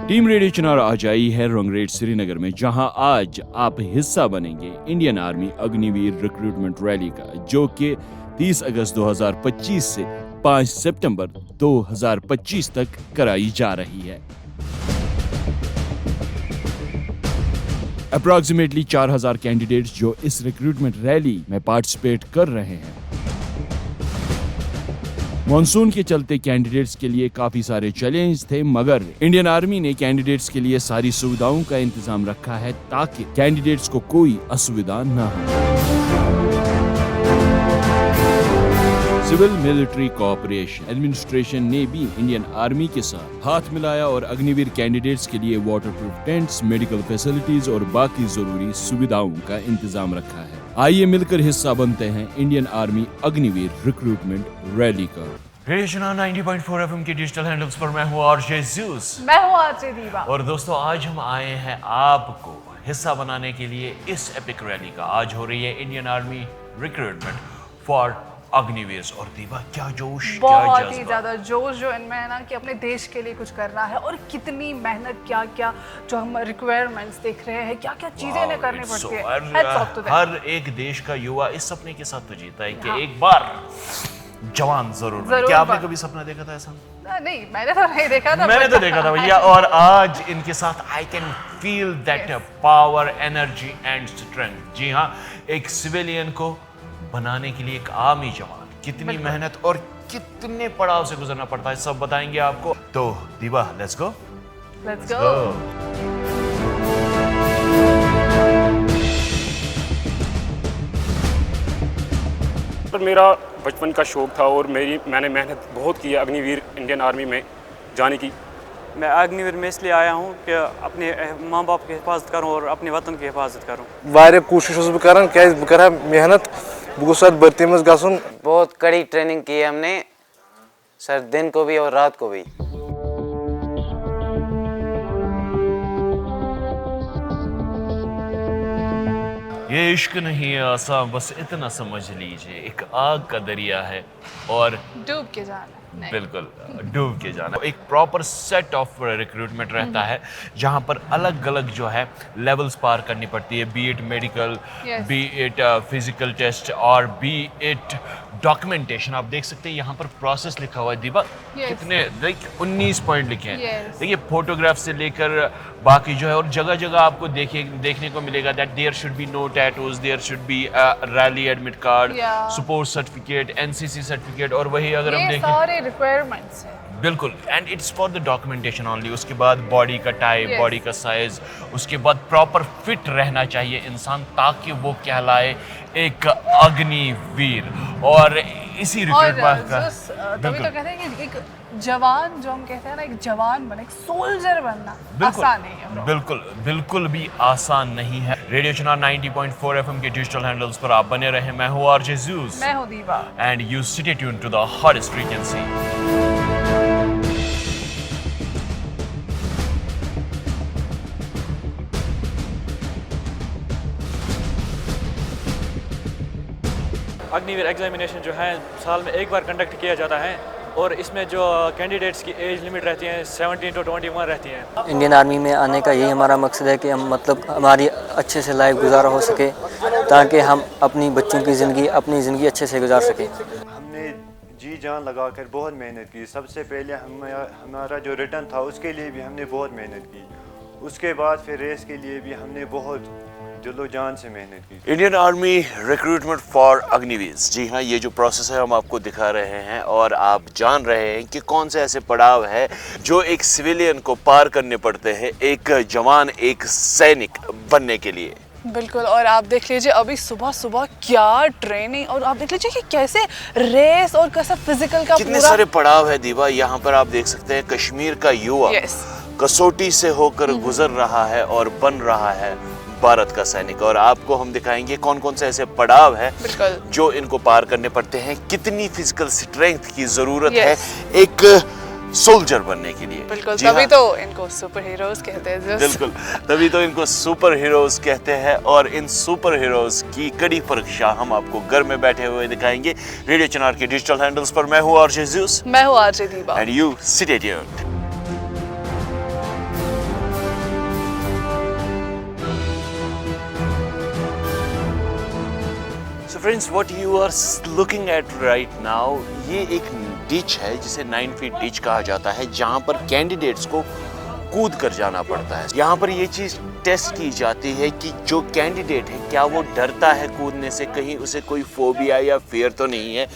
Team radio चिनार आज आई है रंगरेज श्रीनगर में, जहां आज आप हिस्सा बनेंगे Indian army Agniveer recruitment rally का, जो कि 30 अगस्त 2025 से 5 सितंबर 2025 तक कराई जा रही है। अप्रॉक्सीमेटली 4000 कैंडिडेट्स जो इस रिक्रूटमेंट रैली में पार्टिसिपेट कर रहे हैं। मॉनसून के चलते कैंडिडेट्स के लिए काफी सारे चैलेंज थे, मगर इंडियन आर्मी ने कैंडिडेट्स के लिए सारी सुविधाओं का इंतजाम रखा है ताकि कैंडिडेट्स को कोई असुविधा न हो। सिविल मिलिट्री कोऑपरेशन एडमिनिस्ट्रेशन ने भी इंडियन आर्मी के साथ हाथ मिलाया और अग्निवीर कैंडिडेट्स के लिए वाटरप्रूफ टेंट्स, मेडिकल फैसिलिटीज और बाकी जरूरी सुविधाओं का इंतजाम रखा है। आइए मिलकर हिस्सा बनते हैं Indian army Agniveer recruitment rally का। रेडियो चिनार 90.4 एफएम के डिजिटल हैंडल्स पर मैं हूँ आरजे ज़्यूस। मैं हूँ आरजे दीवा। और दोस्तों, आज हम आए हैं आपको हिस्सा बनाने के लिए इस एपिक रैली का। आज हो रही है Indian army recruitment for Agniveer. और दीवा, क्या जोश, बहुत ही ज्यादा जोश जो इनमें है ना कि अपने देश के लिए कुछ करना है, और कितनी मेहनत, क्या क्या जो हम रिक्वायरमेंट्स देख रहे हैं, क्या क्या चीजें इन्हें करनी पड़ती है। हर एक देश का युवा इस सपने के साथ तो जीता है कि एक बार जवान जरूर बने। क्या आपने कभी सपना देखा था ऐसा? नहीं, मैंने तो नहीं देखा था। मैंने तो देखा था भैया, और आज इनके साथ I can feel that power, energy and strength. जी हाँ, एक सिविलियन को बनाने के लिए एक आर्मी जवान कितनी मेहनत और कितने पड़ाव से गुजरना पड़ता है, सब बताएंगे आपको। तो दीवा, लेट्स गो। पर मेरा बचपन का शौक था और मैंने मेहनत बहुत की है अग्निवीर इंडियन आर्मी में जाने की। मैं अग्निवीर में इसलिए आया हूँ कि अपने माँ बाप की हिफाजत करूँ और अपने वतन की हिफाजत करूँ। वारिया कोशिश बह करान, क्या बह करा मेहनत, बह गोस भर्ती मज गसन। बहुत कड़ी ट्रेनिंग की है हमने सर, दिन को भी और रात को भी। ये इश्क नहीं है आसान, बस इतना समझ लीजिए, एक आग का दरिया है और डूब के जाना। बिल्कुल, डूब के जाना। एक प्रॉपर सेट ऑफ रिक्रूटमेंट रहता है जहां पर अलग अलग जो है लेवल्स पार करनी पड़ती है, be it medical, be it physical test और बी इट डॉक्यूमेंटेशन। आप देख सकते हैं यहाँ पर प्रोसेस लिखा हुआ है दीपा, कितने 19 पॉइंट लिखे हैं। देखिए, फोटोग्राफ से लेकर बाकी जो है, और जगह जगह आपको देखने को मिलेगा that there should be no tattoos, there should be rally admit card, support certificate, NCC certificate, और वही अगर हम देखें सारे रिक्वायरमेंट्स हैं। बिल्कुल, and it's for the documentation only. उसके बाद बॉडी का टाइप, बॉडी का साइज, उसके बाद प्रॉपर फिट रहना चाहिए इंसान ताकि वो कहलाए एक अग्निवीर। और इसी रिक्रूटमेंट का तभी तो कहते हैं कि एक जवान, जो हम कहते हैं ना, एक जवान बने, एक सोल्जर बनना आसान नहीं है। बिल्कुल भी आसान नहीं है। रेडियो चिनार 90.4 एफएम के डिजिटल हैंडल्स पर आप बने रहे। मैं हूँ आरजे ज़्यूस। मैं हूँ Diva. And you stay tuned to the hottest frequency. Agniveer examination जो है साल में एक बार कंडक्ट किया जाता है, और इसमें जो कैंडिडेट्स की एज लिमिट रहती है 17 to 21 रहती है। इंडियन आर्मी में आने का यही हमारा मकसद है कि हम हमारी अच्छे से लाइफ गुजारा हो सके, ताकि हम अपनी बच्चों की अपनी ज़िंदगी अच्छे से गुजार सकें। हमने जी जान लगाकर बहुत मेहनत की। सबसे पहले हमारा जो रिटर्न था उसके लिए भी हमने बहुत मेहनत की। उसके बाद फिर रेस के लिए भी हमने बहुत दिलो जान से मेहनत की। Indian army recruitment for Agniveer, जी हाँ, ये जो प्रोसेस है हम आपको दिखा रहे हैं, और आप जान रहे हैं कि कौन से ऐसे पड़ाव है जो एक सिविलियन को पार करने पड़ते हैं एक जवान, एक सैनिक बनने के लिए। बिल्कुल, और आप देख लीजिए अभी सुबह सुबह क्या ट्रेनिंग, और आप देख लीजिए कि कैसे रेस और कैसा फिजिकल का कितने सारे पड़ाव है दीवा। यहाँ पर आप देख सकते हैं कश्मीर का युवा कसौटी से होकर गुजर रहा है और बन रहा है भारत का सैनिक। और आपको हम दिखाएंगे कौन कौन से ऐसे पड़ाव है जो इनको पार करने पड़ते हैं, कितनी फिजिकल स्ट्रेंथ की जरूरत है एक सोल्जर बनने के लिए। बिल्कुल, तभी तो इनको सुपर हीरोज कहते हैं। बिल्कुल, तभी तो इनको सुपर हीरोज कहते हैं। और इन सुपर हीरोज की कड़ी परीक्षा हम आपको घर में बैठे हुए दिखाएंगे रेडियो चिनार के डिजिटल हैंडल्स पर। मैं हूँ आरजे ज़्यूस। मैं हूँ RJ Diva. And you stay tuned. Friends, what you are looking at right now, ये एक डिच है जिसे 9 फीट डिच कहा जाता है, जहाँ पर कैंडिडेट्स को कूद कर जाना पड़ता है। यहाँ पर ये चीज़ टेस्ट की जाती है कि जो कैंडिडेट है क्या वो डरता है कूदने से, कहीं उसे कोई फोबिया या फियर तो नहीं है।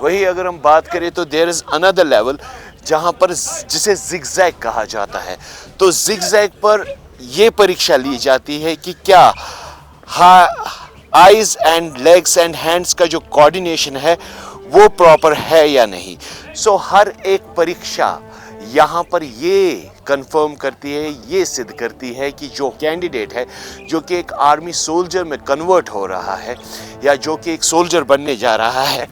वही अगर हम बात करें तो देयर इज़ अनदर लेवल जहाँ पर जिसे जिगजैग कहा जाता है। तो जिगजैग पर ये परीक्षा ली जाती है कि क्या eyes and legs and hands का जो कोऑर्डिनेशन है वो प्रॉपर है या नहीं। सो हर एक परीक्षा यहाँ पर ये कंफर्म करती है, ये सिद्ध करती है कि जो कैंडिडेट है जो कि एक आर्मी सोल्जर में कन्वर्ट हो रहा है या जो कि एक सोल्जर बनने जा रहा है,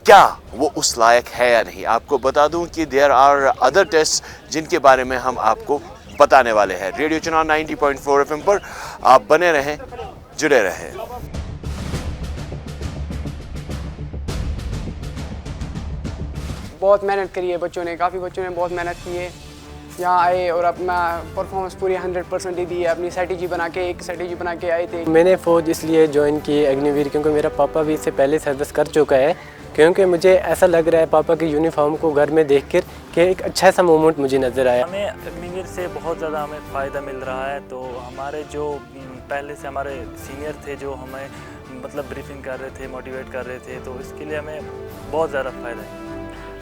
क्या वो उस लायक है या नहीं। आपको बता दूं कि देयर आर अदर टेस्ट जिनके बारे में हम आपको बताने वाले हैं। रेडियो चुनाव 90.4 एफएम पर आप बने रहें, जुड़े रहें। बहुत मेहनत करी है बच्चों ने, काफ़ी बच्चों ने बहुत मेहनत की है, यहाँ आए और अपना परफॉर्मेंस पूरी 100% दी है। अपनी स्ट्रेटजी बना के आए थे। मैंने फ़ौज इसलिए ज्वाइन की अग्निवीर क्योंकि मेरा पापा भी इससे पहले सर्विस कर चुका है, क्योंकि मुझे ऐसा लग रहा है पापा की यूनिफॉर्म को घर में देखकर कि एक अच्छा सा मोमेंट मुझे नज़र आया। हमें अग्निवीर से बहुत ज़्यादा हमें फ़ायदा मिल रहा है। तो हमारे जो पहले से हमारे सीनियर थे जो हमें मतलब ब्रीफिंग कर रहे थे, मोटिवेट कर रहे थे, तो इसके लिए हमें बहुत ज़्यादा फ़ायदा है।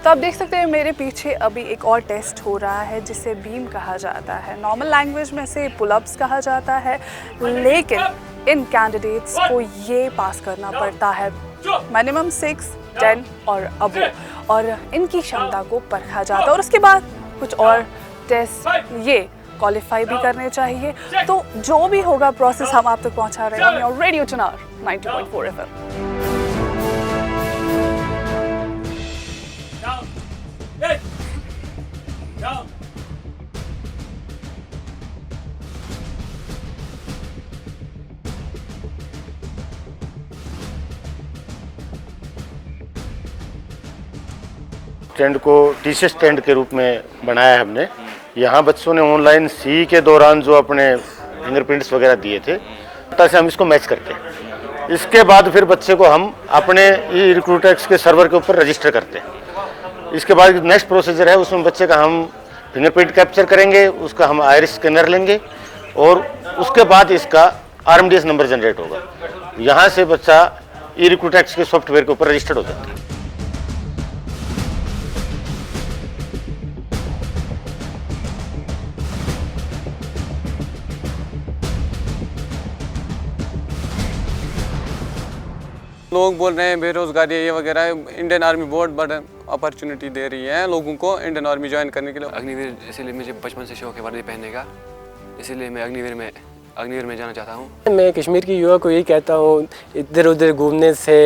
तो आप देख सकते हैं मेरे पीछे अभी एक और टेस्ट हो रहा है जिसे बीम कहा जाता है। नॉर्मल लैंग्वेज में से पुलअप्स कहा जाता है, लेकिन इन कैंडिडेट्स को ये पास करना पड़ता है मिनिमम 6, 10 और अबव, और इनकी क्षमता को परखा जाता है और उसके बाद कुछ और टेस्ट ये क्वालिफाई भी करने चाहिए। तो जो भी होगा प्रोसेस हम आप तक पहुंचा रहे हैं और रेडियो चुनाव 90.4 एफएम। स्टैंड को टीसी स्टैंड के रूप में बनाया है हमने। यहाँ बच्चों ने ऑनलाइन सी के दौरान जो अपने फिंगरप्रिंट्स वगैरह दिए थे, तब से हम इसको मैच करते हैं। इसके बाद फिर बच्चे को हम अपने ई रिक्रूटेक्स के सर्वर के ऊपर रजिस्टर करते हैं। इसके बाद नेक्स्ट प्रोसीजर है, उसमें बच्चे का हम फिंगरप्रिंट कैप्चर करेंगे, उसका हम आइरिस स्कैनर लेंगे और उसके बाद इसका RMDS नंबर जनरेट होगा। यहाँ से बच्चा ई रिक्रूटेक्स के सॉफ्टवेयर के ऊपर रजिस्टर्ड हो जाता है। लोग बोल रहे हैं बेरोजगारी ये वगैरह, इंडियन आर्मी बहुत बड़ा अपॉर्चुनिटी दे रही है लोगों को इंडियन आर्मी ज्वाइन करने के लिए। अग्निवीर इसीलिए मुझे बचपन से शौक है वर्दी पहनने का, इसीलिए मैं अग्निवीर में जाना चाहता हूँ। मैं कश्मीर की युवा को यही कहता हूँ, इधर उधर घूमने से,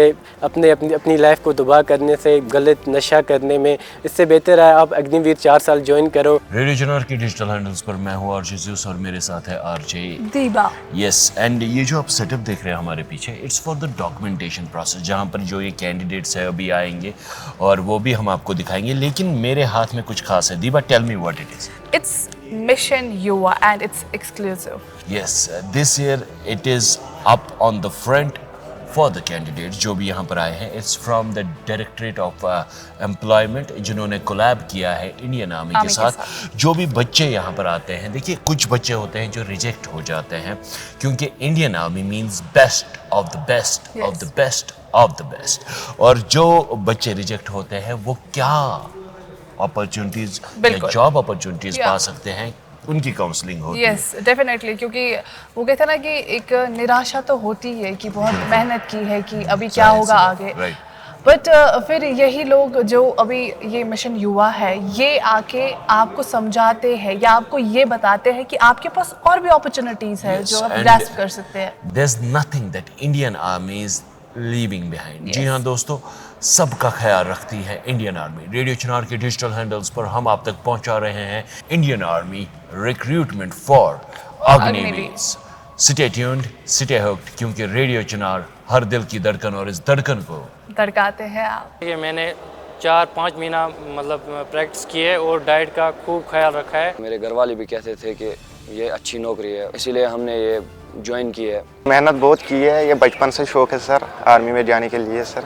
अपनी लाइफ को तबाह करने से, गलत नशा करने में, इससे बेहतर है आप अग्निवीर 4 साल ज्वाइन करो। रेडियो चुनाव की डिजिटल हैंडल्स पर मैं हूँ आरजे ज़्यूस और मेरे साथ है आरजे दीबा। यस, एंड ये जो आप सेटअप देख रहे हैं हमारे पीछे, it's for the documentation process, जहाँ पर जो ये कैंडिडेट्स है अभी आएंगे और वो भी हम आपको दिखाएंगे। लेकिन मेरे हाथ में कुछ खास है। Deeba, tell me what it is. It's Mission Yuva and it's exclusive. Yes, this year it is up on the front for the candidates जो भी यहाँ पर आए हैं। It's from the Directorate of Employment जिन्होंने कोलैब किया है इंडियन आर्मी के साथ। जो भी बच्चे यहाँ पर आते हैं, देखिए कुछ बच्चे होते हैं जो रिजेक्ट हो जाते हैं क्योंकि Indian army means best of the best of the best of the best, और जो बच्चे रिजेक्ट होते हैं वो क्या अपॉर्चुनिटीज या जॉब अपॉर्चुनिटीज पा सकते हैं, उनकी काउंसलिंग होती है। यस, डेफिनेटली, क्योंकि वो कहते हैं ना कि एक निराशा तो होती है कि बहुत मेहनत की है कि अभी क्या होगा आगे, बट फिर यही लोग जो अभी ये मिशन युवा है ये आके आपको समझाते हैं या आपको ये बताते हैं कि आपके पास और भी अपॉर्चुनिटीज है जो आप ग्रैस्प कर सकते हैं। There is nothing that Indian army is leaving behind. जी हाँ दोस्तों, सबका ख्याल रखती है इंडियन आर्मी। रेडियो चुनाव के डिजिटल हैंडल्स पर हम आप तक पहुंचा रहे हैं Indian army recruitment for Agniveer. Stay tuned, stay hooked, क्योंकि रेडियो चुनाव हर दिल की धड़कन और इस धड़कन को धड़काते हैं आप। ये मैंने 4-5 महीना मतलब प्रैक्टिस की है और डाइट का खूब ख्याल रखा है। मेरे घर वाले भी कहते थे कि ये अच्छी नौकरी है, इसीलिए हमने ये ज्वाइन की है। मेहनत बहुत की है, ये बचपन से शौक है सर आर्मी में जाने के लिए सर,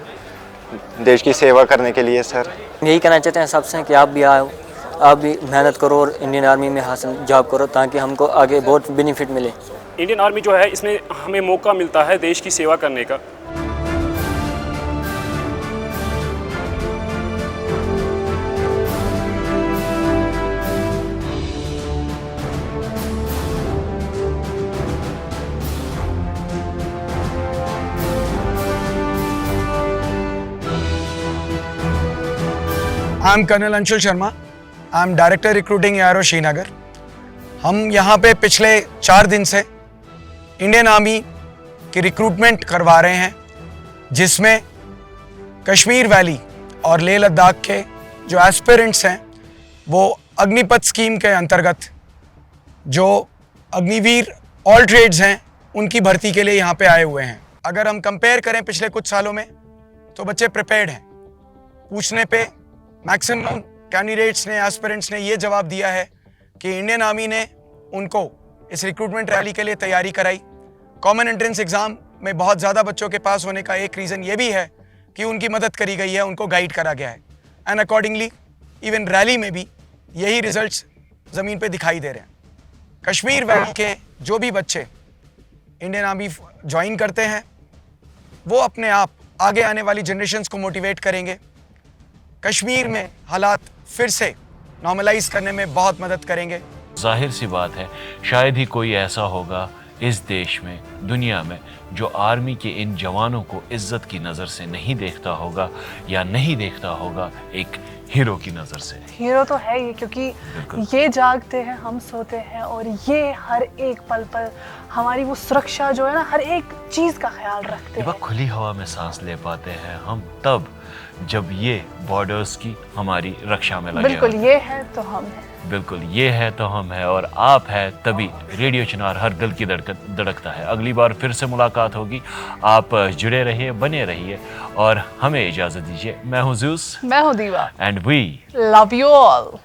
देश की सेवा करने के लिए सर। यही कहना चाहते हैं सबसे कि आप भी आओ, आप भी मेहनत करो और इंडियन आर्मी में हासिल जॉब करो ताकि हमको आगे बहुत बेनिफिट मिले। इंडियन आर्मी जो है इसमें हमें मौका मिलता है देश की सेवा करने का। I am colonel Anshul Sharma, I am director recruiting ARO Srinagar. हम यहाँ पे पिछले 4 दिन से इंडियन आर्मी की रिक्रूटमेंट करवा रहे हैं, जिसमें कश्मीर वैली और लेह लद्दाख के जो एस्पिरेंट्स हैं वो अग्निपथ स्कीम के अंतर्गत जो अग्निवीर ऑल ट्रेड्स हैं उनकी भर्ती के लिए यहाँ पे आए हुए हैं। अगर हम कंपेयर करें पिछले कुछ सालों में तो बच्चे प्रिपेयर्ड हैं। पूछने पे मैक्सिमम कैंडिडेट्स ने, एस्पिरेंट्स ने ये जवाब दिया है कि इंडियन आर्मी ने उनको इस रिक्रूटमेंट रैली के लिए तैयारी कराई। कॉमन एंट्रेंस एग्ज़ाम में बहुत ज़्यादा बच्चों के पास होने का एक रीज़न ये भी है कि उनकी मदद करी गई है, उनको गाइड करा गया है। एंड अकॉर्डिंगली इवन रैली में भी यही रिजल्ट्स ज़मीन पे दिखाई दे रहे हैं। कश्मीर वैली के जो भी बच्चे इंडियन आर्मी ज्वाइन करते हैं वो अपने आप आगे आने वाली जनरेशन्स को मोटिवेट करेंगे, कश्मीर में हालात फिर से नॉर्मलाइज करने में बहुत मदद करेंगे। जाहिर सी बात है, शायद ही कोई ऐसा होगा इस देश में, दुनिया में, जो आर्मी के इन जवानों को इज्जत की नज़र से नहीं देखता होगा या नहीं देखता होगा एक हीरो की नज़र से। हीरो तो है ये, क्योंकि ये जागते हैं, हम सोते हैं और ये हर एक पल पर हमारी वो सुरक्षा जो है ना, हर एक चीज़ का ख्याल रखते हैं। खुली हवा में सांस ले पाते हैं हम तब जब ये बॉर्डर्स की हमारी रक्षा में लगे। बिल्कुल, ये है तो हम हैं। बिल्कुल, ये है तो हम है और आप है, तभी रेडियो चिनार हर दिल की धड़कता है। अगली बार फिर से मुलाकात होगी। आप जुड़े रहिए, बने रहिए और हमें इजाज़त दीजिए। मैं हूँ ज़ूस, मैं हूँ Diva, and we love you all.